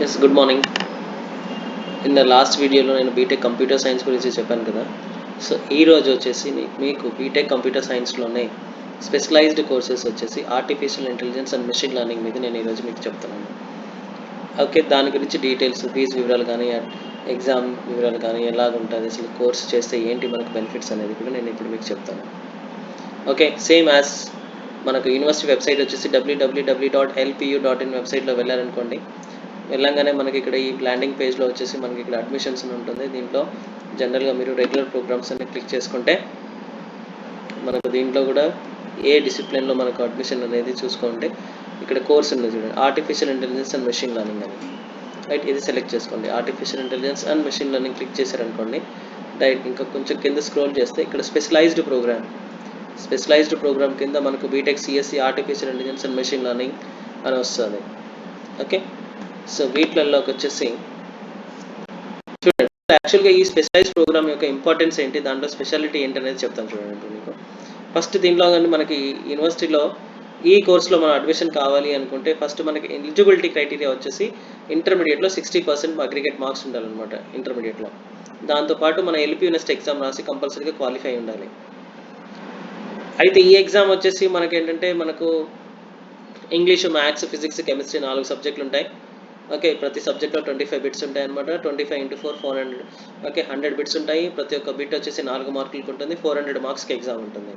Yes good morning. In the last వీడియోలో నేను BTech computer science గురించి చెప్పాను కదా. సో ఈరోజు వచ్చేసి మీకు బీటెక్ కంప్యూటర్ సైన్స్లోనే స్పెషలైజ్డ్ కోర్సెస్ వచ్చేసి artificial intelligence and machine learning మీద నేను ఈరోజు మీకు చెప్తున్నాను. ఓకే, దాని గురించి డీటెయిల్స్, ఫీజు వివరాలు కానీ, ఎగ్జామ్ వివరాలు కానీ, ఎలాగ ఉంటుంది, అసలు కోర్స్ చేస్తే ఏంటి మనకు బెనిఫిట్స్ అనేది కూడా నేను ఇప్పుడు మీకు చెప్తాను. ఓకే, సేమ్ యాజ్ మనకు యూనివర్సిటీ వెబ్సైట్ వచ్చేసి www.lpu.in వెబ్సైట్లో వెళ్ళారనుకోండి. వెళ్ళంగానే మనకి ఇక్కడ ఈ ల్యాండింగ్ పేజ్లో వచ్చేసి మనకి ఇక్కడ అడ్మిషన్స్ అని ఉంటుంది. దీంట్లో జనరల్గా మీరు రెగ్యులర్ ప్రోగ్రామ్స్ అన్ని క్లిక్ చేసుకుంటే మనకు దీంట్లో కూడా ఏ డిసిప్లిన్లో మనకు అడ్మిషన్ అనేది చూసుకోండి. ఇక్కడ కోర్స్ ఉంది చూడండి, artificial intelligence and machine learning అని. రైట్, ఇది సెలెక్ట్ చేసుకోండి. Artificial intelligence and machine learning click చేశారనుకోండి. రైట్, ఇంకా కొంచెం కింద స్క్రోల్ చేస్తే ఇక్కడ స్పెషలైజ్డ్ ప్రోగ్రామ్ కింద మనకు B Tech CSE artificial intelligence and machine learning అని వస్తుంది. ఓకే, సో వీటిల్లోకి వచ్చేసి చూడండి, యాక్చువల్గా ఈ స్పెషలైజ్డ్ ప్రోగ్రామ్ యొక్క ఇంపార్టెన్స్ ఏంటి, దాంట్లో స్పెషాలిటీ ఏంటి అనేది చెప్తాను చూడండి మీకు. ఫస్ట్ దీంట్లో కానీ మనకి యూనివర్సిటీలో ఈ కోర్సులో మనం అడ్మిషన్ కావాలి అనుకుంటే ఫస్ట్ మనకి ఎలిజిబిలిటీ క్రైటీరియా వచ్చేసి ఇంటర్మీడియట్లో 60% అగ్రిగేట్ మార్క్స్ ఉండాలన్నమాట ఇంటర్మీడియట్లో. దాంతోపాటు మన ఎల్పి యూనివర్సిటీ ఎగ్జామ్ రాసి కంపల్సరీగా క్వాలిఫై ఉండాలి. అయితే ఈ ఎగ్జామ్ వచ్చేసి మనకి ఏంటంటే మనకు ఇంగ్లీషు, మ్యాథ్స్, ఫిజిక్స్, కెమిస్ట్రీ 4 సబ్జెక్టులు ఉంటాయి. ఓకే, ప్రతి సబ్జెక్ట్లో 25 బిట్స్ ఉంటాయి అనమాట. 25 × 4 400. ఓకే, 100 బిట్స్ ఉంటాయి. ప్రతి ఒక్క బిట్ వచ్చేసి 4 మార్కులకు ఉంటుంది. 400 మార్క్స్కి ఎగ్జామ్ ఉంటుంది.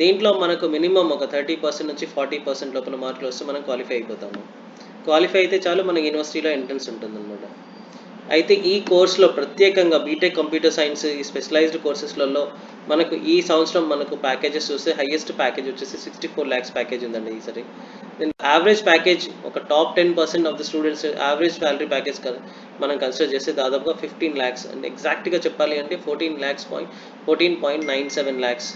దీంట్లో మనకు మినిమం ఒక 30% నుంచి 40% లోపల మార్కులు వస్తే మనం క్వాలిఫై అయిపోతాము. క్వాలిఫై అయితే చాలు, మన యూనివర్సిటీలో ఎంట్రన్స్ ఉంటుంది అనమాట. అయితే ఈ కోర్సులో ప్రత్యేకంగా బీటెక్ కంప్యూటర్ సైన్స్ ఈ స్పెషలైజ్డ్ కోర్సెస్లలో మనకు ఈ సంవత్సరం మనకు ప్యాకేజెస్ చూస్తే హైయెస్ట్ ప్యాకేజ్ వచ్చేసి 64 lakhs ప్యాకేజ్ ఉందండి ఈసారి. యావరేజ్ ప్యాకేజ్ ఒక top 10% of the students average salary package మనం కన్సిడర్ చేస్తే దాదాపుగా 15 lakhs అంటే ఎగ్జాక్ట్గా చెప్పాలి అంటే 14.97 lakhs.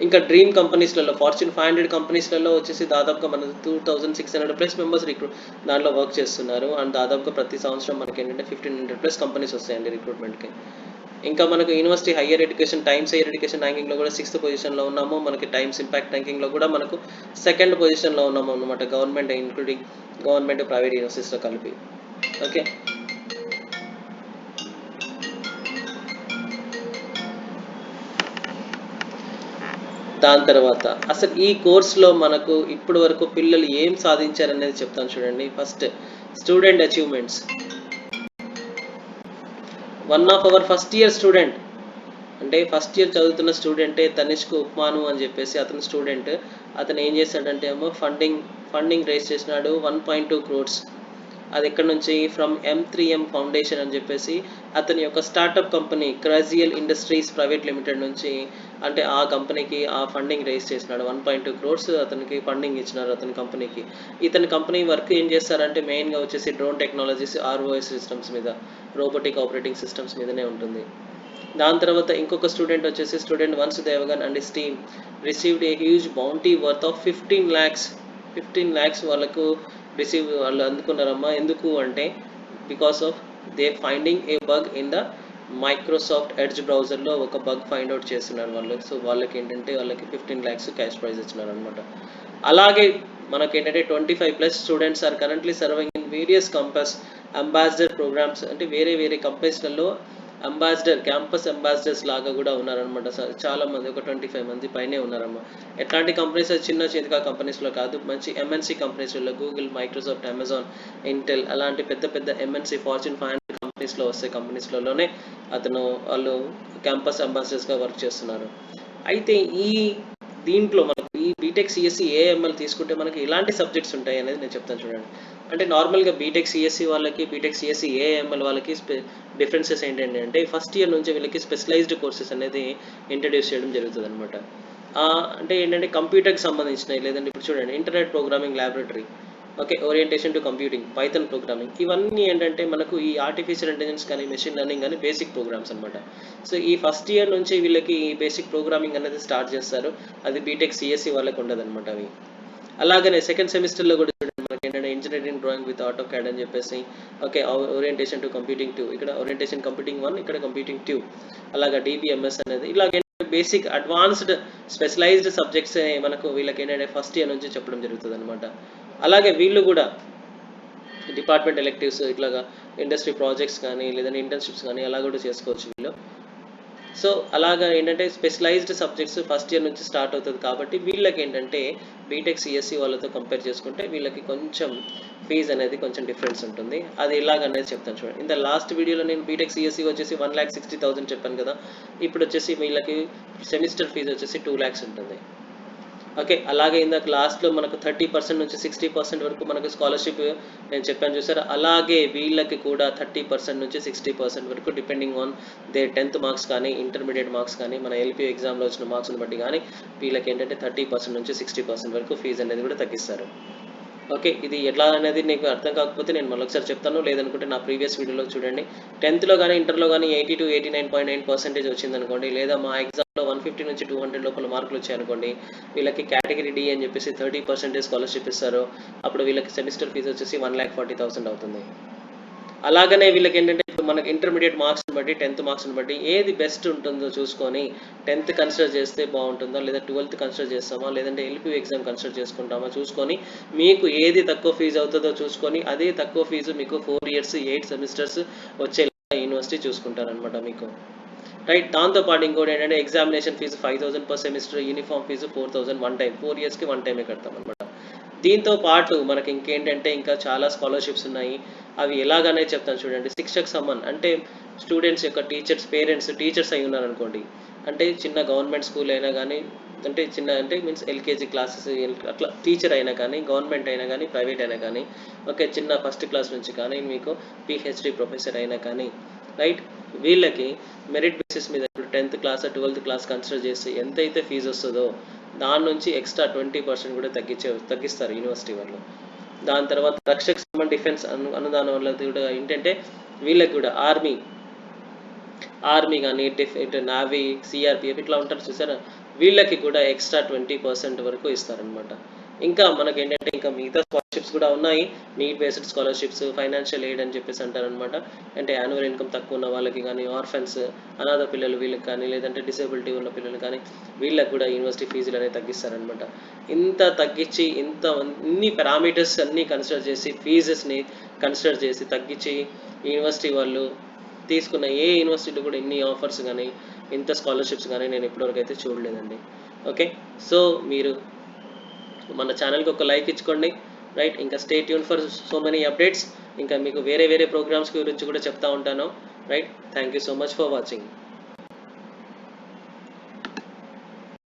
ఇంకా డ్రీమ్ కంపెనీస్లలో ఫార్చ్యూన్ 500 కంపెనీస్లలో వచ్చేసి దాదాపుగా మన 2600+ మెంబర్స్ దాంట్లో వర్క్ చేస్తున్నారు. అండ్ దాదాపుగా ప్రతి సంవత్సరం మనకి ఏంటంటే 1500+ కంపెనీస్ వస్తాయండి రిక్రూట్మెంట్కి. ఇంకా మనకు university higher education Times higher education ర్యాంకింగ్లో కూడా 6th పొజిషన్లో ఉన్నాము. మనకి టైమ్స్ ఇంపాక్ట్ ర్యాంకింగ్లో కూడా మనకు 2nd పొజిషన్లో ఉన్నాము అనమాట, గవర్నమెంట్ ఇంక్లూడింగ్ గవర్నమెంట్ ప్రైవేట్ యూనివర్సిటీస్తో కలిపి. ఓకే, దాని తర్వాత అసలు ఈ కోర్సులో మనకు ఇప్పటి వరకు పిల్లలు ఏం సాధించారనేది చెప్తాను చూడండి. First student achievements. One of our first year student, అంటే ఫస్ట్ ఇయర్ చదువుతున్న స్టూడెంటే తనిష్క్ ఉప్మాను అని చెప్పేసి అతను స్టూడెంట్. అతను ఏం చేశాడంటే ఏమో ఫండింగ్ రేస్ చేసినాడు 1.2 crores. అది ఎక్కడ నుంచి, ఫ్రమ్ M3M ఫౌండేషన్ అని చెప్పేసి అతని యొక్క startup company Crazial industries private limited నుంచి, అంటే ఆ కంపెనీకి ఆ ఫండింగ్ రేస్ చేసినాడు. 1.2 crores అతనికి ఫండింగ్ ఇచ్చినారు అతని కంపెనీకి. ఇతని కంపెనీ వర్క్ ఏం చేస్తారంటే మెయిన్గా వచ్చేసి డ్రోన్ టెక్నాలజీస్, ROS సిస్టమ్స్ మీద, రోబోటిక్ ఆపరేటింగ్ సిస్టమ్స్ మీదనే ఉంటుంది. దాని తర్వాత ఇంకొక స్టూడెంట్ వచ్చేసి student Vansh Devgan and his team received a huge bounty worth of 15 lakhs వాళ్ళకు వాళ్ళు అందుకున్నారమ్మా. ఎందుకు అంటే because of they finding a bug in the Microsoft Edge బ్రౌజర్లో ఒక బగ్ ఫైండ్ అవుట్ చేస్తున్నారు వాళ్ళు. సో వాళ్ళకి ఏంటంటే వాళ్ళకి 15 lakhs క్యాష్ ప్రైజ్ ఇచ్చినారు అనమాట. అలాగే మనకేంటంటే 25+ students are currently serving in various ambassador programs, అంటే వేరే కంపెనీస్లలో క్యాంపస్ అంబాసిడర్స్ లాగా కూడా ఉన్నారనమాట. చాలా మంది, ఒక 25 మంది పైనే ఉన్నారమ్మా. ఎట్లాంటి కంపెనీస్, చిన్న చితకా కంపెనీస్లో కాదు, మంచి MNC కంపెనీస్లో, గూగుల్, మైక్రోసాఫ్ట్, అమెజాన్, ఇంటెల్ అలాంటి పెద్ద MNC ఫార్చ్యూన్ 500 కంపెనీస్లో వస్తే కంపెనీస్లలోనే వాళ్ళు క్యాంపస్ అంబాసిడర్స్గా వర్క్ చేస్తున్నారు. అయితే దీంట్లో మనకు ఈ బీటెక్ సిఎస్సి AML తీసుకుంటే మనకి ఇలాంటి సబ్జెక్ట్స్ ఉంటాయి అనేది నేను చెప్తాను చూడండి. అంటే నార్మల్గా బీటెక్ సిఎస్సి వాళ్ళకి, బీటెక్ సిఎస్సి AML వాళ్ళకి డిఫరెన్సెస్ ఏంటంటే అంటే ఫస్ట్ ఇయర్ నుంచి వీళ్ళకి స్పెషలైజ్డ్ కోర్సెస్ అనేది ఇంట్రడ్యూస్ చేయడం జరుగుతుంది అనమాట. అంటే ఏంటంటే కంప్యూటర్కి సంబంధించినవి, లేదంటే ఇప్పుడు చూడండి internet programming laboratory, okay, orientation to computing, Python programming, ఇవన్నీ ఏంటంటే మనకు ఈ ఆర్టిఫిషియల్ ఇంటెలిజెన్స్ కానీ, మెషిన్ లెర్నింగ్ కానీ బేసిక్ ప్రోగ్రామ్స్ అనమాట. సో ఈ ఫస్ట్ ఇయర్ నుంచి వీళ్ళకి ఈ బేసిక్ ప్రోగ్రామింగ్ అనేది స్టార్ట్ చేస్తారు. అది బీటెక్ సిఎస్సి వాళ్ళకి ఉండదు అనమాట అవి. అలాగనే సెకండ్ సెమిస్టర్లో కూడా చూడండి మనకి ఏంటంటే ఇంజనీరింగ్ డ్రాయింగ్ విత్ AutoCAD అని చెప్పేసి, ఓకే, ఓరియంటేషన్ టు కంప్యూటింగ్ 2, ఇక్కడ ఓరియంటేషన్ కంప్యూటింగ్ 1, ఇక్కడ కంప్యూటింగ్ 2, అలాగా DBMS అనేది, ఇలాగే బేసిక్ అడ్వాన్స్డ్ స్పెషలైజ్డ్ సబ్జెక్ట్స్ మనకు వీళ్ళకి ఏంటంటే ఫస్ట్ ఇయర్ నుంచి చెప్పడం జరుగుతుంది అనమాట. అలాగే వీళ్ళు కూడా డిపార్ట్మెంట్ ఎలెక్టివ్స్ ఇట్లాగా ఇండస్ట్రీ ప్రాజెక్ట్స్ కానీ లేదంటే ఇంటర్న్షిప్స్ కానీ అలా కూడా చేసుకోవచ్చు వీళ్ళు. సో అలాగా ఏంటంటే స్పెషలైజ్డ్ సబ్జెక్ట్స్ ఫస్ట్ ఇయర్ నుంచి స్టార్ట్ అవుతుంది కాబట్టి వీళ్ళకి ఏంటంటే బీటెక్ సిఎస్సి వాళ్ళతో కంపేర్ చేసుకుంటే వీళ్ళకి కొంచెం ఫీజ్ అనేది కొంచెం డిఫరెన్స్ ఉంటుంది. అది ఎలాగనేది చెప్తాను చూడండి. ఇంత లాస్ట్ వీడియోలో నేను బీటెక్ సిఎస్సి వచ్చేసి 1,60,000 చెప్పాను కదా. ఇప్పుడు వచ్చేసి వీళ్ళకి సెమిస్టర్ ఫీజు వచ్చేసి 2 lakhs ఉంటుంది. ఓకే, అలాగే ఇందాక లాస్ట్లో మనకు 30% నుంచి 60% వరకు మనకు స్కాలర్షిప్ నేను చెప్పాను చూసారా. అలాగే వీళ్ళకి కూడా 30% నుంచి 60% వరకు depending on they 10th marks కానీ ఇంటర్మీడియట్ మార్క్స్ కానీ మన ఎల్పీ ఎగ్జామ్లో వచ్చిన మార్క్స్ని బట్టి కానీ వీళ్ళకి ఏంటంటే 30% నుంచి 60% వరకు ఫీజు అనేది కూడా తగ్గిస్తారు. ఓకే, ఇది ఎట్లా అనేది నీకు అర్థం కాకపోతే నేను మళ్ళొకసారి చెప్తాను, లేదనుకుంటే నా ప్రీవియస్ వీడియోలో చూడండి. 10th కానీ ఇంటర్లో కానీ 80 to 89.9% వచ్చిందనుకోండి, లేదా మా ఎగ్జామ్లో 150 నుంచి 200 లోపల మార్కులు వచ్చాయనుకోండి, వీళ్ళకి కేటగిరీ డి అని చెప్పేసి 30% స్కాలర్షిప్ ఇస్తారు. అప్పుడు వీళ్ళకి సెమిస్టర్ ఫీజు వచ్చేసి 1,40,000 అవుతుంది. అలాగనే వీళ్ళకి ఏంటంటే ఇప్పుడు మనకి ఇంటర్మీడియట్ మార్క్స్ని బట్టి 10th మార్క్స్ని బట్టి ఏది బెస్ట్ ఉంటుందో చూసుకొని 10th కన్సిడర్ చేస్తే బాగుంటుందో, లేదా 12th కన్సిడర్ చేస్తామా, లేదంటే ఎల్పీ ఎగ్జామ్ కన్సిడర్ చేసుకుంటామా చూసుకొని మీకు ఏది తక్కువ ఫీజు అవుతుందో చూసుకొని అదే తక్కువ ఫీజు మీకు 4 years 8 సెమిస్టర్స్ వచ్చే యూనివర్సిటీ చూసుకుంటారనమాట మీకు. రైట్, దాంతోపాటు ఇంకోటి ఏంటంటే examination fee 5,000 per semester, uniform fee 4,000 one time, 4 yearsకి వన్ టైమే కడతాం అనమాట. దీంతో పాటు మనకి ఇంకేంటంటే ఇంకా చాలా స్కాలర్షిప్స్ ఉన్నాయి. అవి ఎలాగనే చెప్తాను చూడండి. శిక్షక్ సమ్మన్ అంటే స్టూడెంట్స్ యొక్క పేరెంట్స్ టీచర్స్ అయి ఉన్నారనుకోండి, అంటే చిన్న గవర్నమెంట్ స్కూల్ అయినా కానీ, అంటే చిన్న అంటే మీన్స్ ఎల్కేజీ క్లాసెస్ అట్లా టీచర్ అయినా కానీ, గవర్నమెంట్ అయినా కానీ, ప్రైవేట్ అయినా కానీ, ఓకే, చిన్న ఫస్ట్ క్లాస్ నుంచి కానీ మీకు పిహెచ్డి ప్రొఫెసర్ అయినా కానీ, రైట్, వీళ్ళకి మెరిట్ బేసిస్ మీద ఇప్పుడు 10th class 12th class consider చేసి ఎంతైతే ఫీజు వస్తుందో దాని నుంచి ఎక్స్ట్రా 20% కూడా తగ్గిస్తారు యూనివర్సిటీ వాళ్ళు. దాని తర్వాత రక్షక్ సమ్మన్ డిఫెన్స్ అనుదానం వల్ల కూడా ఏంటంటే వీళ్ళకి కూడా ఆర్మీ కానీ నావీ సిఆర్పిఎఫ్ ఇట్లా ఉంటారు చూసారా, వీళ్ళకి కూడా ఎక్స్ట్రా 20% వరకు ఇస్తారనమాట. ఇంకా మనకి ఏంటంటే ఇంకా మిగతా స్కాలర్షిప్స్ కూడా ఉన్నాయి. Need based scholarships, financial aid అని చెప్పేసి అంటారనమాట. అంటే యాన్యువల్ ఇన్కమ్ తక్కువ ఉన్న వాళ్ళకి కానీ, ఆర్ఫన్స్ అనాథ పిల్లలు వీళ్ళకి కానీ, లేదంటే డిసేబిలిటీ ఉన్న పిల్లలు కానీ వీళ్ళకి కూడా యూనివర్సిటీ ఫీజులు అనేది తగ్గిస్తారనమాట. ఇంత తగ్గించి ఇన్ని పారామీటర్స్ అన్నీ కన్సిడర్ చేసి ఫీజెస్ని కన్సిడర్ చేసి తగ్గించి యూనివర్సిటీ వాళ్ళు తీసుకున్న ఏ యూనివర్సిటీలో కూడా ఇన్ని ఆఫర్స్ కానీ ఇంత స్కాలర్షిప్స్ కానీ నేను ఇప్పటివరకు అయితే చూడలేదండి. ఓకే, సో మీరు మన ఛానల్కి ఒక లైక్ ఇచ్చుకోండి. రైట్, ఇంకా stay tune for so many updates. ఇంకా మీకు వేరే ప్రోగ్రామ్స్ గురించి కూడా చెప్తా ఉంటాను. Right, thank you so much for watching.